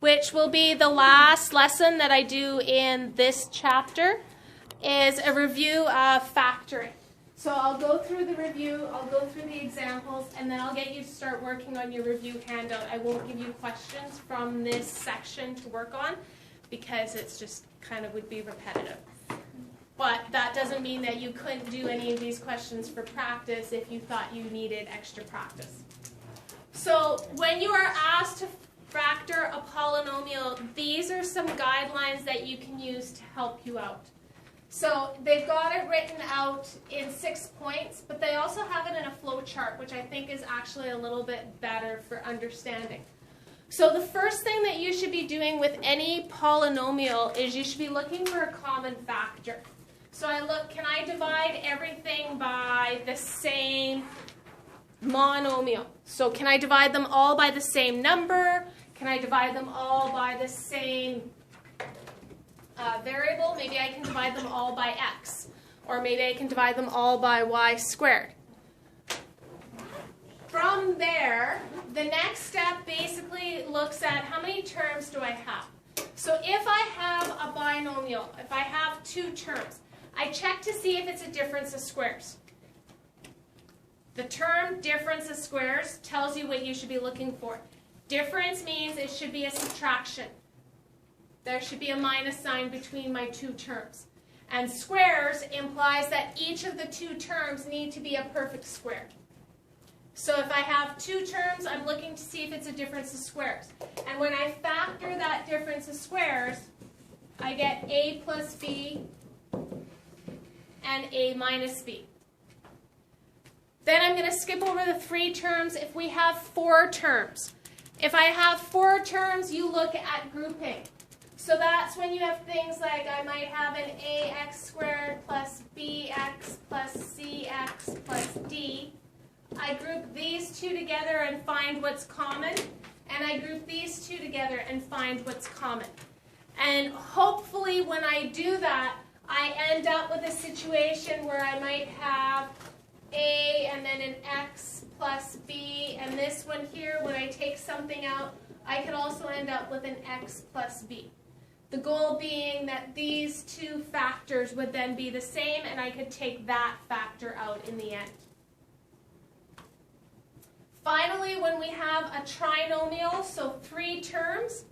which will be the last lesson that I do in this chapter, is a review of factoring. So I'll go through the review, I'll go through the examples, and then I'll get you to start working on your review handout. I won't give you questions from this section to work on because it's just kind of would be repetitive. But that doesn't mean that you couldn't do any of these questions for practice if you thought you needed extra practice. So when you are asked to factor a polynomial, these are some guidelines that you can use to help you out. So they've got it written out in 6 points, but they also have it in a flow chart, which I think is actually a little bit better for understanding. So the first thing that you should be doing with any polynomial is you should be looking for a common factor. So I look, can I divide everything by the same monomial? So can I divide them all by the same number? Can I divide them all by the same variable? Maybe I can divide them all by x. Or maybe I can divide them all by y squared. From there, the next step basically looks at how many terms do I have. So if I have a binomial, if I have 2 terms, I check to see if it's a difference of squares. The term difference of squares tells you what you should be looking for. Difference means it should be a subtraction. There should be a minus sign between my 2 terms. And squares implies that each of the 2 terms need to be a perfect square. So if I have 2 terms, I'm looking to see if it's a difference of squares. And when I factor that difference of squares, I get a plus b and a minus b. Then I'm going to skip over the 3 terms if we have 4 terms. If I have 4 terms, you look at grouping. So that's when you have things like I might have an ax squared plus bx plus cx plus d. I group these 2 together and find what's common. And I group these 2 together and find what's common. And hopefully when I do that, I end up with a situation where I might have a and then an x plus b, and this one here, when I take something out, I could also end up with an x plus b. The goal being that these 2 factors would then be the same, and I could take that factor out in the end. Finally, when we have a trinomial, so 3 terms,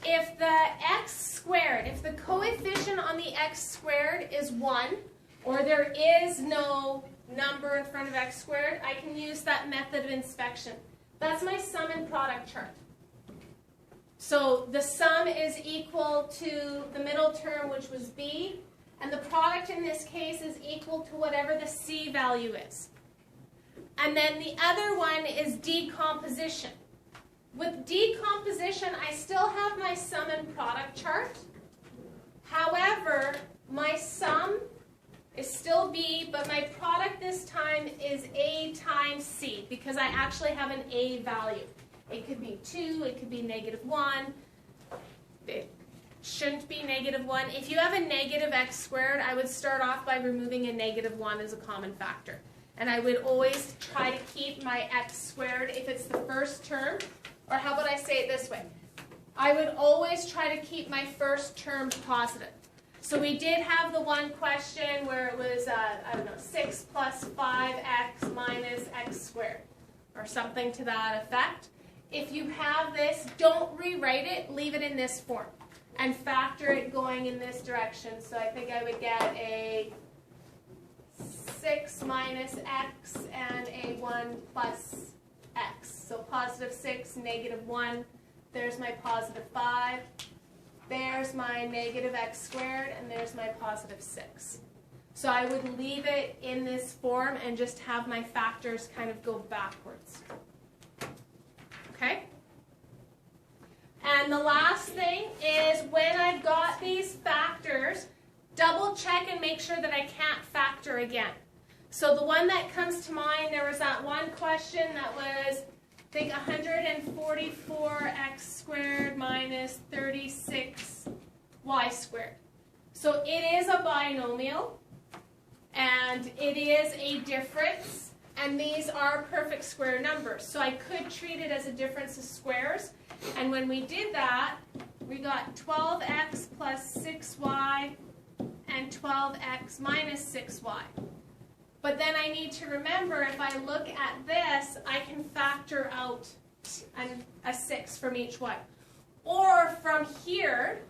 if the x squared, if the coefficient on the x squared is 1, or there is no number in front of x squared, I can use that method of inspection. That's my sum and product chart. So the sum is equal to the middle term, which was b, and the product in this case is equal to whatever the c value is. And then the other one is decomposition. With decomposition, I still have my sum and product chart. However, my sum is still b, but my product this time is a times c, because I actually have an a value. It could be 2, it could be -1. It shouldn't be -1. If you have a negative x squared, I would start off by removing a -1 as a common factor. And I would always try to keep my x squared if it's the first term. Or how about I say it this way? I would always try to keep my first term positive. So we did have the one question where it was, 6 plus 5x minus x squared, or something to that effect. If you have this, don't rewrite it, leave it in this form, and factor it going in this direction. So I think I would get a 6 minus x and a 1 plus x. So positive 6, -1. There's my positive 5. There's my negative x squared, and there's my positive 6. So I would leave it in this form and just have my factors kind of go backwards. Okay? And the last thing is when I've got these factors, double check and make sure that I can't factor again. So the one that comes to mind, there was that one question that was, I think 144x squared minus 36y squared. So it is a binomial, and it is a difference, and these are perfect square numbers. So I could treat it as a difference of squares, and when we did that, we got 12x plus 6y and 12x minus 6y. But then I need to remember, if I look at this, I can factor out a 6 from each one. Or from here,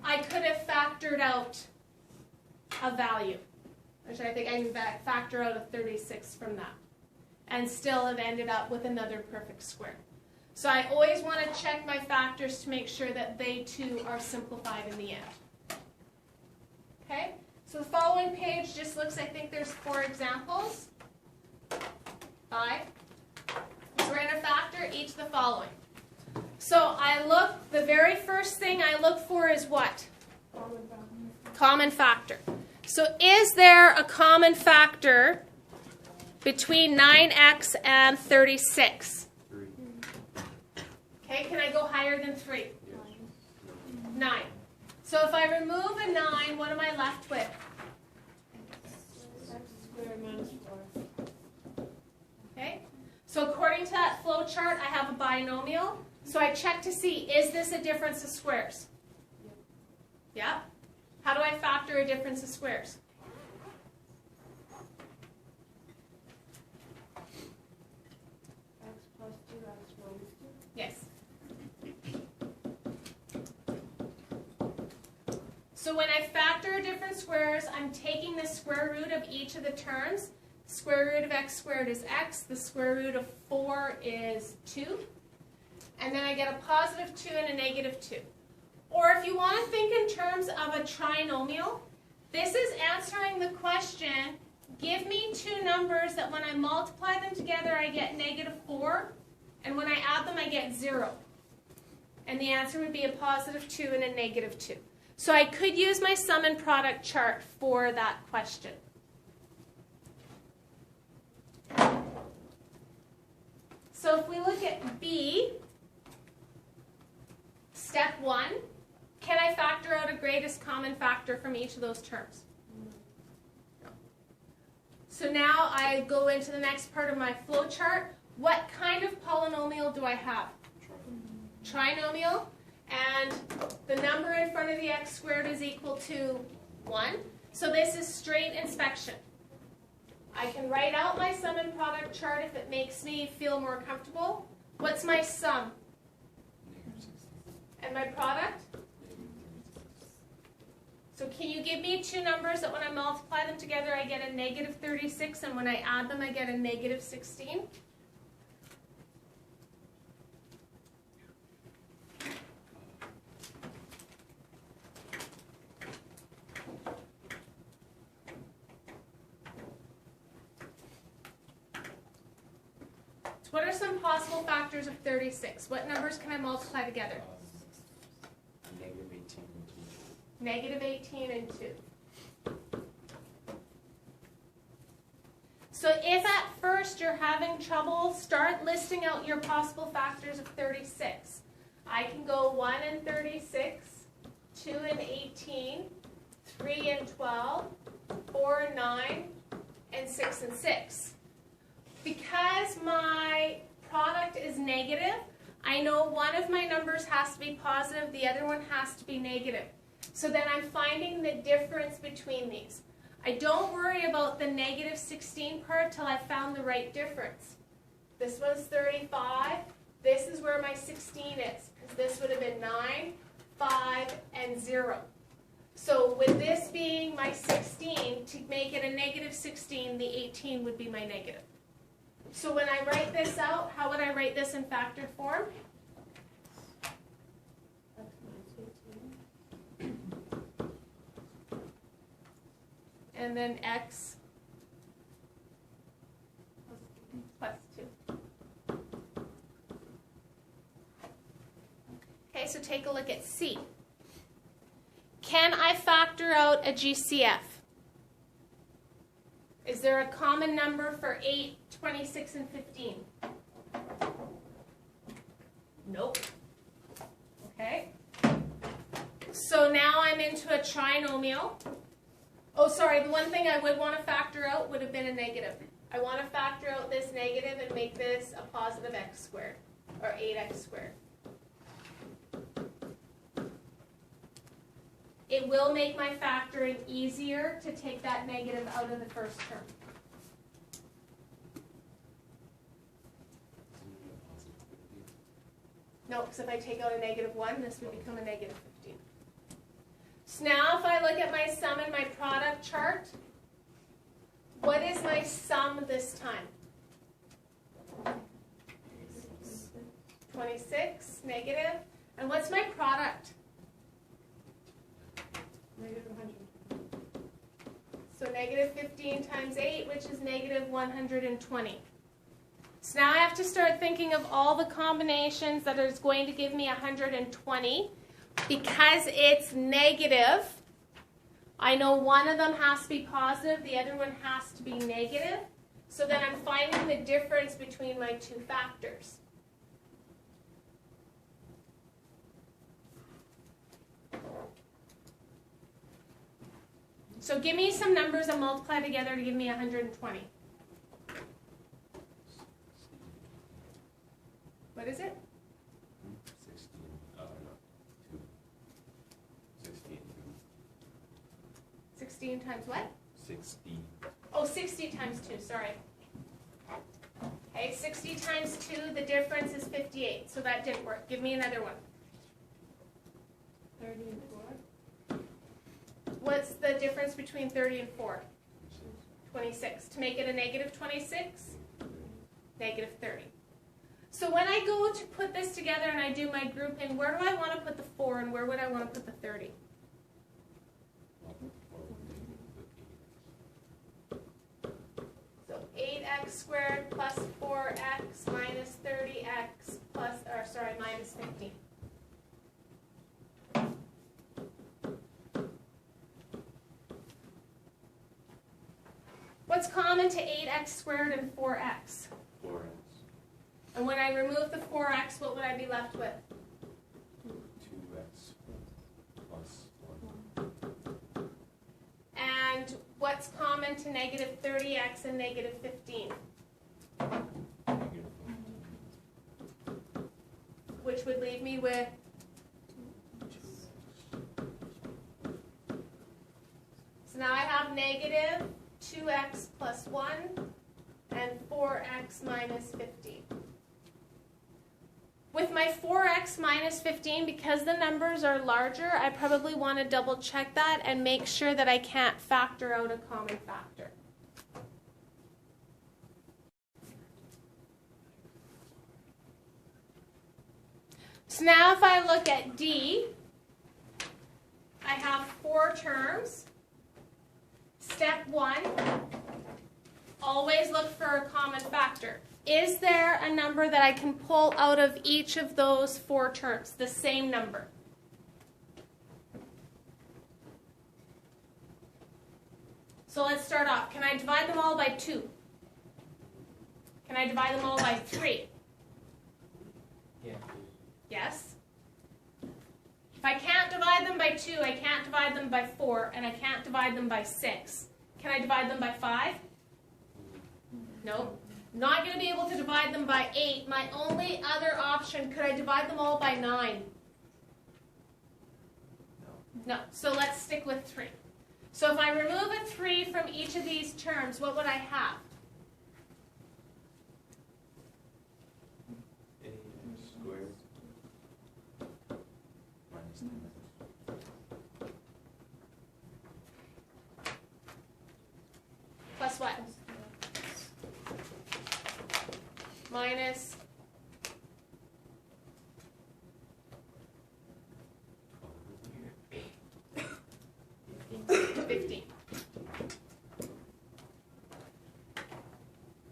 I could have factored out a value. Which I think I can factor out a 36 from that. And still have ended up with another perfect square. So I always want to check my factors to make sure that they too are simplified in the end. Okay? So the following page just looks, I think there's 4 examples. 5. So we're going to factor each of the following. So the very first thing I look for is what? Common factor. So is there a common factor between 9x and 36? 3. Okay, can I go higher than 3? 9. So if I remove a 9, what am I left with? X squared minus 4. Okay, so according to that flow chart, I have a binomial. So I check to see, is this a difference of squares? Yeah? How do I factor a difference of squares? X plus 2x minus 2. Yes. So when I factor different squares, I'm taking the square root of each of the terms. Square root of x squared is x. The square root of 4 is 2. And then I get a positive 2 and a negative 2. Or if you want to think in terms of a trinomial, this is answering the question, give me 2 numbers that when I multiply them together I get negative 4, and when I add them I get 0. And the answer would be a positive 2 and a negative 2. So I could use my sum and product chart for that question. So if we look at B, step 1, can I factor out a greatest common factor from each of those terms? No. So now I go into the next part of my flow chart. What kind of polynomial do I have? Trinomial. And the number in front of the x squared is equal to 1. So this is straight inspection. I can write out my sum and product chart if it makes me feel more comfortable. What's my sum? And my product? So can you give me 2 numbers that when I multiply them together I get a negative 36 and when I add them I get a negative 16? What are some possible factors of 36? What numbers can I multiply together? Negative 18 and 2. Negative 18 and 2. So if at first you're having trouble, start listing out your possible factors of 36. I can go 1 and 36, 2 and 18, 3 and 12, 4 and 9, and 6 and 6. Because my product is negative, I know one of my numbers has to be positive, the other one has to be negative. So then I'm finding the difference between these. I don't worry about the negative 16 part till I found the right difference. This one's 35. This is where my 16 is, because this would have been 9, 5, and 0. So with this being my 16, to make it a negative 16, the 18 would be my negative. So when I write this out, how would I write this in factor form? X minus 18. And then x plus 2. Okay, so take a look at C. Can I factor out a GCF? Is there a common number for 8, 26, and 15? Nope. Okay. So now I'm into a trinomial. Oh, sorry, the one thing I would want to factor out would have been a negative. I want to factor out this negative and make this a positive x squared, or 8x squared. it will make my factoring easier to take that negative out of the first term. No, because if I take out a -1, this would become a -15. So now if I look at my sum and my product chart, what is my sum this time? 26, negative. And what's my product? -100. So -15 times 8, which is -120. So now I have to start thinking of all the combinations that is going to give me 120. Because it's negative, I know one of them has to be positive, the other one has to be negative. So then I'm finding the difference between my two factors. So give me some numbers and multiply together to give me 120. What is it? 16. Oh, no. 2. 16. 16 times what? 60. Oh, 60 times 2, sorry. Okay, 60 times 2, the difference is 58, so that didn't work. Give me another one. 30 and 4. What's the difference between 30 and 4? 26. To make it a -26, -30. So when I go to put this together and I do my grouping, where do I want to put the 4 and where would I want to put the 30? So 8x squared plus 4x minus 30x plus, or sorry, minus 15. What's common to 8x squared and 4x? 4x. And when I remove the 4x, what would I be left with? 2x plus 1. And what's common to -30x and -15? Negative 15. Which would leave me with 2x. so now I have -2x plus 1 and 4x minus 15. With my 4x minus 15, because the numbers are larger, I probably want to double check that and make sure that I can't factor out a common factor. So now if I look at D, I have 4 terms. Step 1, always look for a common factor. Is there a number that I can pull out of each of those 4 terms? The same number. So let's start off. Can I divide them all by 2? Can I divide them all by 3? Yeah. Yes? If I can't divide them by 2, I can't divide them by 4, and I can't divide them by 6. Can I divide them by 5? Nope. Not going to be able to divide them by 8. My only other option, could I divide them all by 9? No. So let's stick with 3. So if I remove a 3 from each of these terms, what would I have? 8x squared minus 10x. Plus what? Minus 15.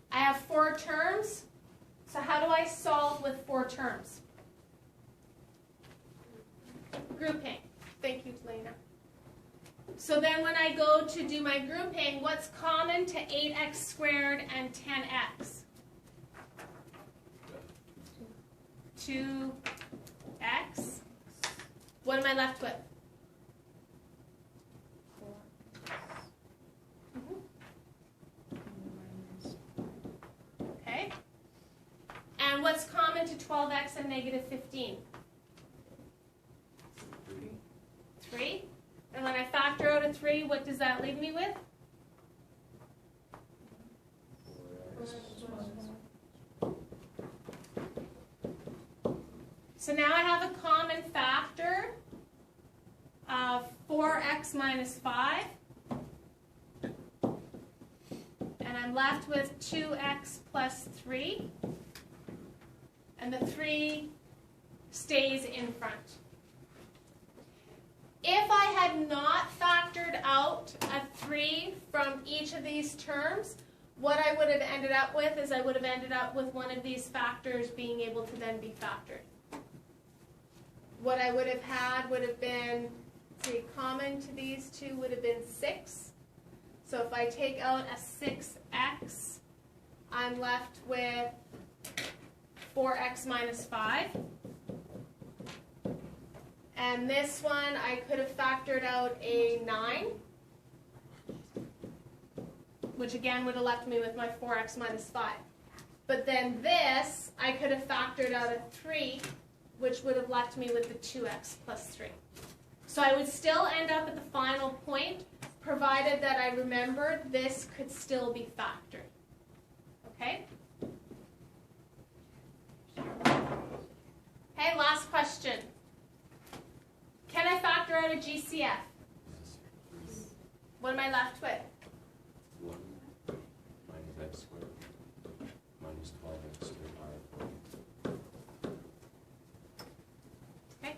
I have 4 terms. So how do I solve with 4 terms? Grouping. Thank you, Lena. So then when I go to do my grouping, what's common to 8x squared and 10x? 2x. What am I left with? 4. Okay. And what's common to 12x and -15? 3. 3, what does that leave me with? 4x. So now I have a common factor of 4x minus 5. And I'm left with 2x plus 3. And the 3 stays in front. If I had not factored out a 3 from each of these terms, what I would have ended up with is I would have ended up with one of these factors being able to then be factored. What I would have had would have been, see, common to these two would have been 6. So if I take out a 6x, I'm left with 4x minus 5. And this one, I could have factored out a 9, which again would have left me with my 4x minus 5. But then this, I could have factored out a 3, which would have left me with the 2x plus 3. So I would still end up at the final point, provided that I remembered this could still be factored. Okay? Okay, last question. Can I factor out a GCF? What am I left with? 1 minus x squared minus 12x to the power of 4. Okay.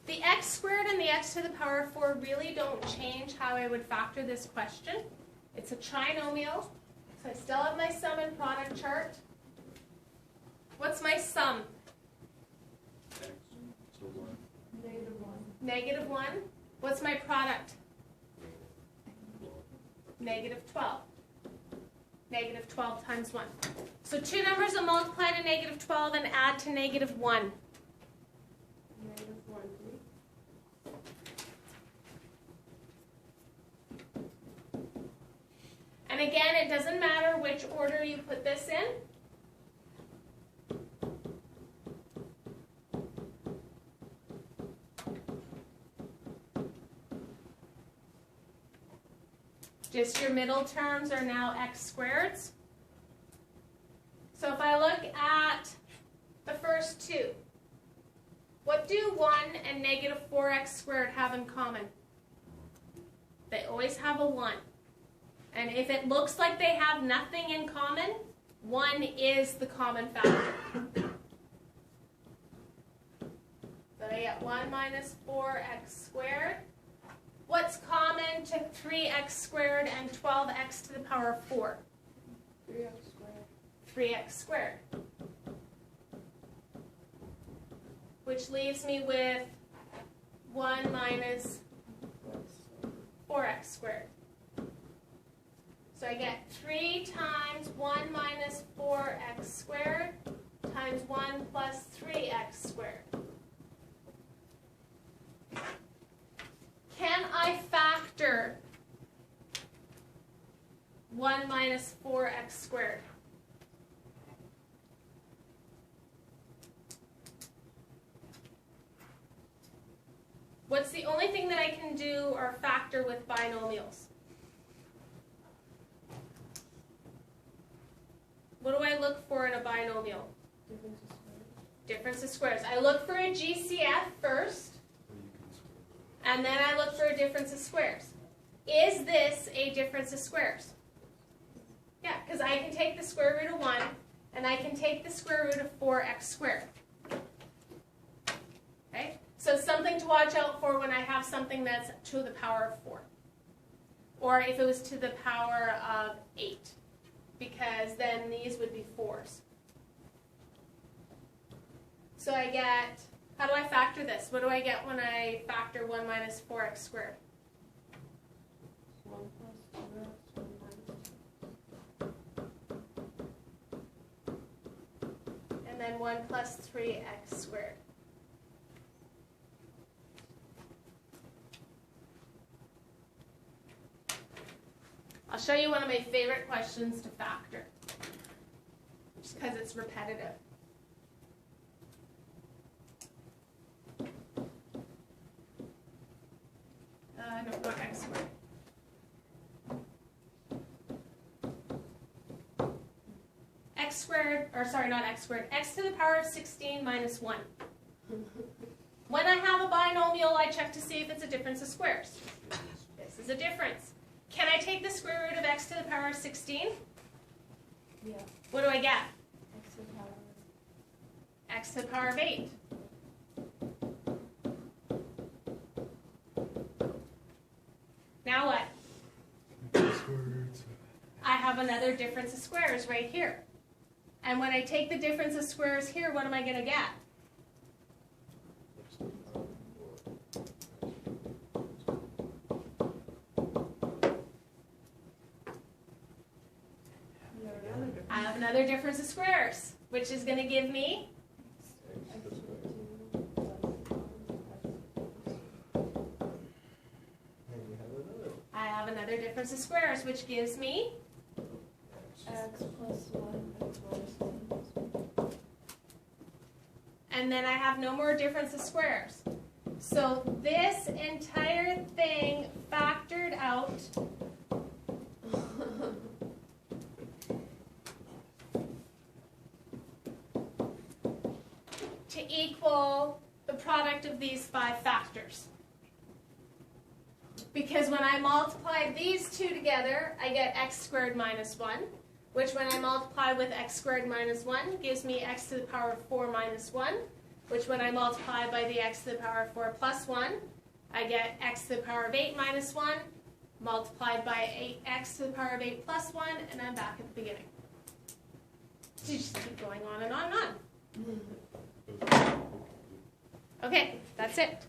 The x squared and the x to the power of 4 really don't change how I would factor this question. It's a trinomial, so I still have my sum and product chart. What's my sum? X, so 1. Negative 1. What's my product? Negative 12. Negative 12 times 1. So two numbers will multiply to negative 12 and add to negative 1. Negative 1, 3. And again, it doesn't matter which order you put this in. Just your middle terms are now x squareds. So if I look at the first two, what do 1 and negative 4x squared have in common? They always have a 1. And if it looks like they have nothing in common, 1 is the common factor. So I get 1 minus 4x squared. What's common to 3x squared and 12x to the power of 4? 3x squared. 3x squared. Which leaves me with 1 minus 4x squared. So I get 3 times 1 minus 4x squared times 1 plus 3x squared. Can I factor 1 minus 4x squared? What's the only thing that I can do or factor with binomials? What do I look for in a binomial? Difference of squares. I look for a GCF first. And then I look for a difference of squares. Is this a difference of squares? Yeah, because I can take the square root of 1, and I can take the square root of 4x squared. Okay? So something to watch out for when I have something that's to the power of 4. Or if it was to the power of 8, because then these would be 4s. So I get... How do I factor this? What do I get when I factor 1 minus 4x squared? 1 plus 2x, 1 minus. And then 1 plus 3x squared. I'll show you one of my favorite questions to factor, just because it's repetitive. no, not x squared. X squared, or sorry, not x squared, x to the power of 16 minus 1. When I have a binomial, I check to see if it's a difference of squares. This is a difference. Can I take the square root of x to the power of 16? Yeah. What do I get? X to the power. X to the power of 8. Now what? I have another difference of squares right here. And when I take the difference of squares here, what am I going to get? I have another difference of squares, which is going to give me I have another difference of squares, which gives me X plus 1, X minus 1. and then I have no more difference of squares. So this entire thing factored out to equal the product of these 5 factors. Because when I multiply these two together, I get x squared minus 1, which when I multiply with x squared minus 1 gives me x to the power of 4 minus 1, which when I multiply by the x to the power of 4 plus 1, I get x to the power of 8 minus 1, multiplied by x to the power of 8 plus 1, and I'm back at the beginning. So you just keep going on and on and on. Okay, that's it.